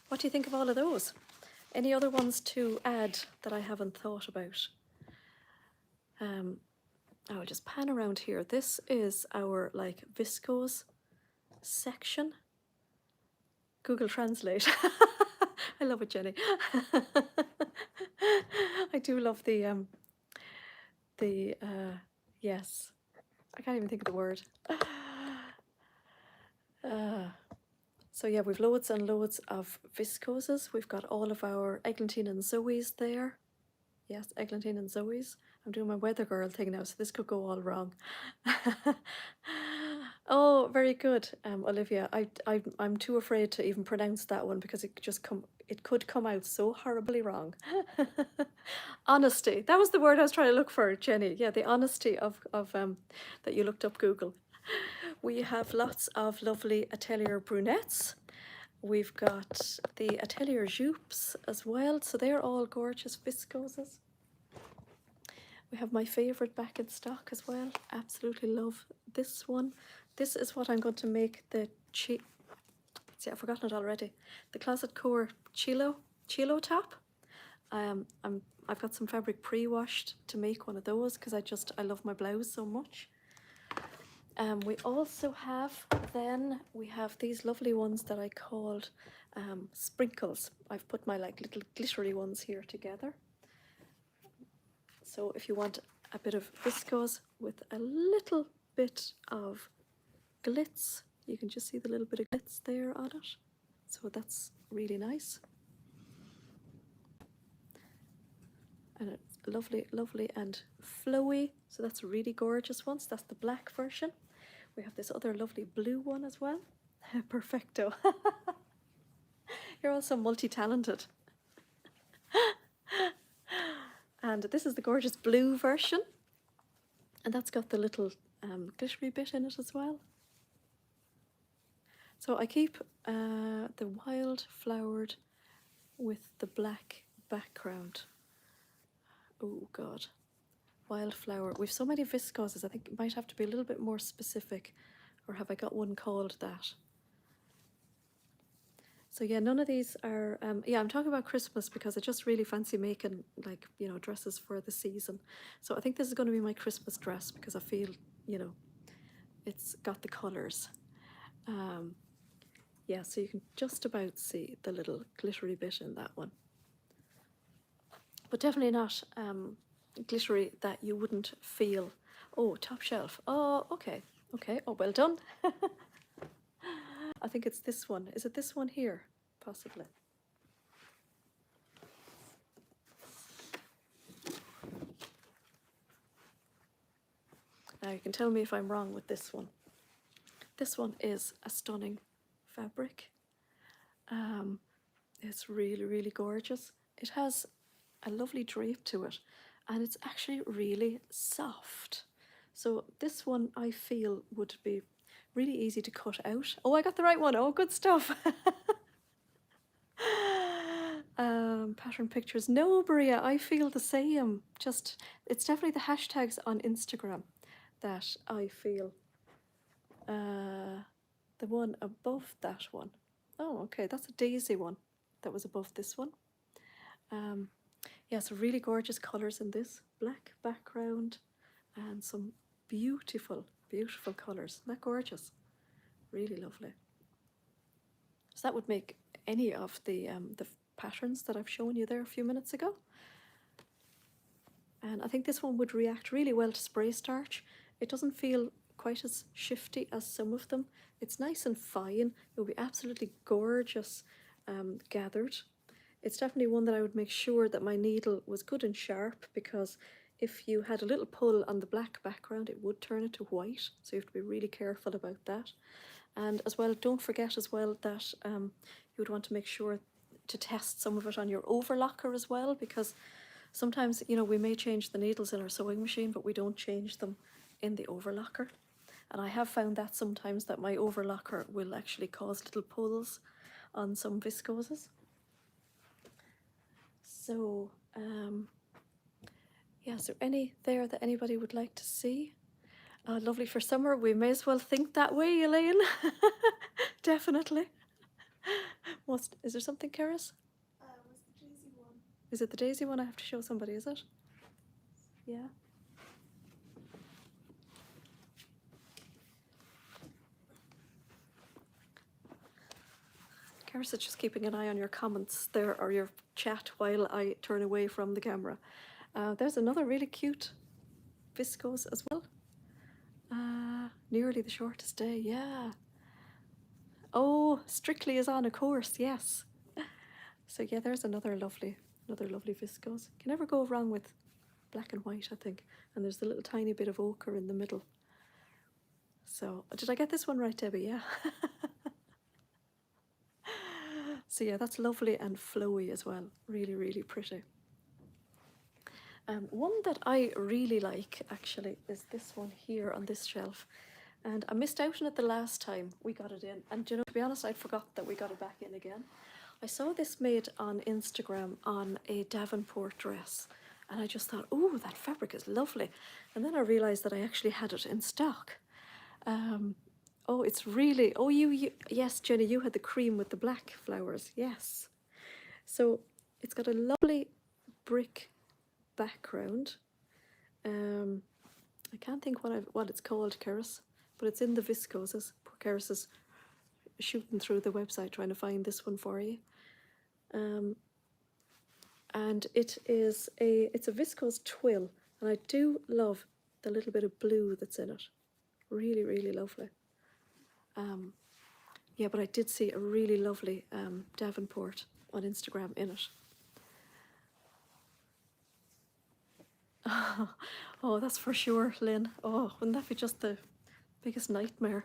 what do you think of all of those? Any other ones to add that I haven't thought about? I'll just pan around here. This is our like viscose section. Google Translate. I love it, Jenny. I do love the yes, I can't even think of the word. So yeah, we've loads and loads of viscoses. We've got all of our Eglantine and Zoe's there. Yes, Eglantine and Zoe's. I'm doing my weather girl thing now, so this could go all wrong. Oh, very good, Olivia. I'm too afraid to even pronounce that one because it could come out so horribly wrong. Honesty. That was the word I was trying to look for, Jenny. Yeah, the honesty of that you looked up Google. We have lots of lovely Atelier brunettes. We've got the Atelier jupes as well, so they're all gorgeous viscoses. We have my favourite back in stock as well. Absolutely love this one. This is what I'm going to make the see, I've forgotten it already. The Closet Core Chilo top. I've got some fabric pre-washed to make one of those because I love my blouse so much. We also have these lovely ones that I called sprinkles. I've put my like little glittery ones here together. So if you want a bit of viscose with a little bit of glitz, you can just see the little bit of glitz there on it. So that's really nice. And it's lovely, lovely and flowy. So that's a really gorgeous one. So that's the black version. We have this other lovely blue one as well. Perfecto. You're also multi-talented. And this is the gorgeous blue version. And that's got the little glittery bit in it as well. So I keep the wild flowered with the black background. Oh God. Wildflower. We've so many viscoses, I think it might have to be a little bit more specific, or have I got one called that? So yeah, none of these are, yeah, I'm talking about Christmas because I just really fancy making like, you know, dresses for the season. So I think this is going to be my Christmas dress because I feel, you know, it's got the colours. Yeah, so you can just about see the little glittery bit in that one. But definitely not glittery that you wouldn't feel. Oh, top shelf. Oh, okay. Okay. Oh, well done. I think it's this one. Is it this one here? Possibly. Now you can tell me if I'm wrong with this one. This one is a stunning fabric. It's really, really gorgeous. It has a lovely drape to it, and it's actually really soft. So this one I feel would be really easy to cut out. Oh, I got the right one. Oh, good stuff. Pattern pictures. No, Maria, I feel the same. Just, it's definitely the hashtags on Instagram that I feel. The one above that one. Oh, okay, that's a daisy one that was above this one. Yeah, so really gorgeous colours in this. Black background and some beautiful, beautiful colours. Isn't that gorgeous? Really lovely. So that would make any of the patterns that I've shown you there a few minutes ago. And I think this one would react really well to spray starch. It doesn't feel quite as shifty as some of them. It's nice and fine. It will be absolutely gorgeous gathered. It's definitely one that I would make sure that my needle was good and sharp, because if you had a little pull on the black background, it would turn it to white. So you have to be really careful about that. And as well, don't forget as well that you would want to make sure to test some of it on your overlocker as well, because sometimes, you know, we may change the needles in our sewing machine, but we don't change them in the overlocker. And I have found that sometimes that my overlocker will actually cause little pulls on some viscoses. So, yeah, is there any there that anybody would like to see? Lovely for summer. We may as well think that way, Elaine. Definitely. Is there something, Keris? Was the daisy one. Is it the daisy one I have to show somebody, is it? Yeah. Keris is just keeping an eye on your comments there, or your chat, while I turn away from the camera. There's another really cute viscose as well. Nearly the shortest day, yeah. Oh, Strictly is on, of course, yes. So yeah, there's another lovely viscose. Can never go wrong with black and white, I think. And there's the little tiny bit of ochre in the middle. So, did I get this one right, Debbie? Yeah. So yeah, that's lovely and flowy as well. Really, really pretty. One that I really like, actually, is this one here on this shelf. And I missed out on it the last time we got it in. And you know, to be honest, I'd forgot that we got it back in again. I saw this made on Instagram on a Davenport dress. And I just thought, oh, that fabric is lovely. And then I realised that I actually had it in stock. Oh, it's really, oh, yes, Jenny, you had the cream with the black flowers, yes. So it's got a lovely brick background. I can't think what it's called, Keris, but it's in the viscoses. Poor Keris is shooting through the website trying to find this one for you. And it's a viscose twill, and I do love the little bit of blue that's in it. Really, really lovely. Yeah, but I did see a really lovely Davenport on Instagram in it. Oh, that's for sure, Lynn. Oh, wouldn't that be just the biggest nightmare?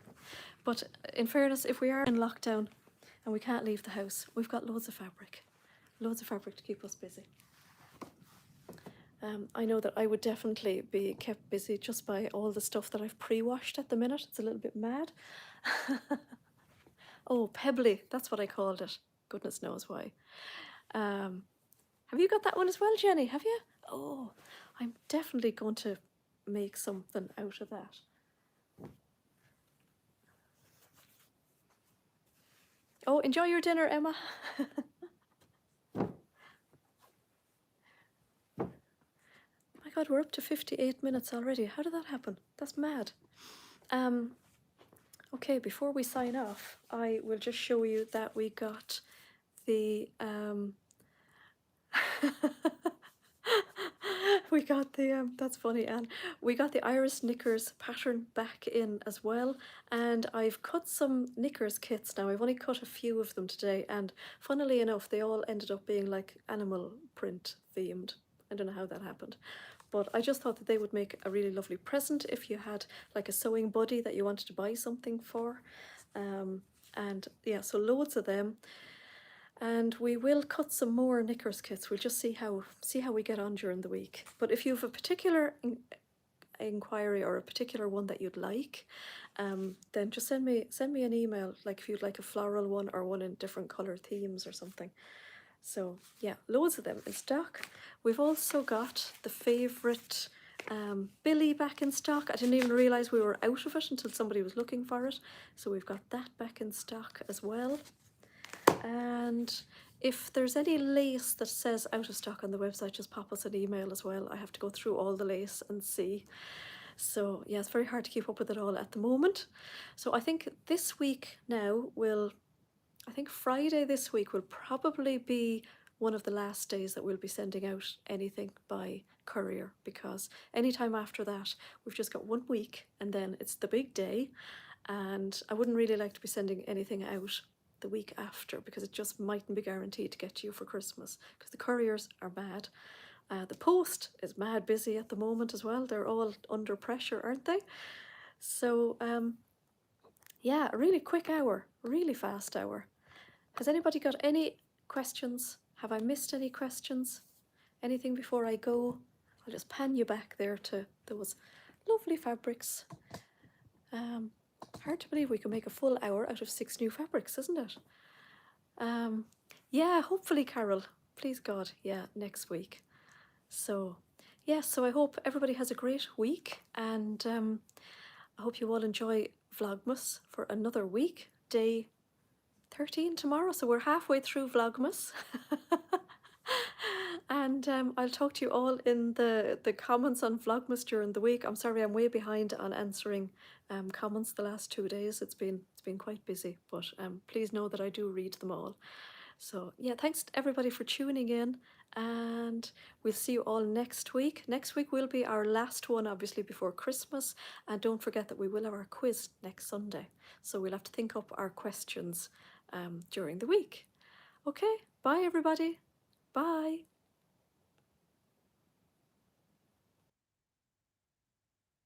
But in fairness, if we are in lockdown and we can't leave the house, we've got loads of fabric to keep us busy. I know that I would definitely be kept busy just by all the stuff that I've pre-washed at the minute. It's a little bit mad. Oh, pebbly, that's what I called it. Goodness knows why. Have you got that one as well, Jenny? Have you? Oh, I'm definitely going to make something out of that. Oh, enjoy your dinner, Emma. My God, we're up to 58 minutes already. How did that happen? That's mad. Okay, before we sign off, I will just show you that we got the we got the that's funny, Anne. We got the Iris knickers pattern back in as well, and I've cut some knickers kits now. I've only cut a few of them today, and funnily enough, they all ended up being like animal print themed. I don't know how that happened, but I just thought that they would make a really lovely present if you had like a sewing buddy that you wanted to buy something for. And yeah, so loads of them. And we will cut some more knickers kits. We'll just see how we get on during the week. But if you have a particular inquiry or a particular one that you'd like, then just send me an email, like if you'd like a floral one or one in different colour themes or something. So yeah, loads of them in stock. We've also got the favourite Billy back in stock. I didn't even realise we were out of it until somebody was looking for it. So we've got that back in stock as well. And if there's any lace that says out of stock on the website, just pop us an email as well. I have to go through all the lace and see. So yeah, it's very hard to keep up with it all at the moment. So I think this week now I think Friday this week will probably be one of the last days that we'll be sending out anything by courier, because anytime after that, we've just got 1 week and then it's the big day. And I wouldn't really like to be sending anything out the week after, because it just mightn't be guaranteed to get to you for Christmas, because the couriers are mad. The post is mad busy at the moment as well. They're all under pressure, aren't they? So yeah, a really quick hour, really fast hour. Has anybody got any questions? Have I missed any questions? Anything before I go? I'll just pan you back there to those lovely fabrics. Hard to believe we can make a full hour out of 6 new fabrics, isn't it? Yeah, hopefully, Carol. Please God, yeah, next week. So, yeah, so I hope everybody has a great week, and I hope you all enjoy Vlogmas for another week. Day 13 tomorrow, so we're halfway through Vlogmas. And I'll talk to you all in the comments on Vlogmas during the week. I'm sorry I'm way behind on answering comments the last 2 days. It's been quite busy, but please know that I do read them all. So yeah, thanks to everybody for tuning in, and we'll see you all next week. Next week will be our last one, obviously, before Christmas. And don't forget that we will have our quiz next Sunday. So we'll have to think up our questions during the week. Okay, bye everybody. Bye.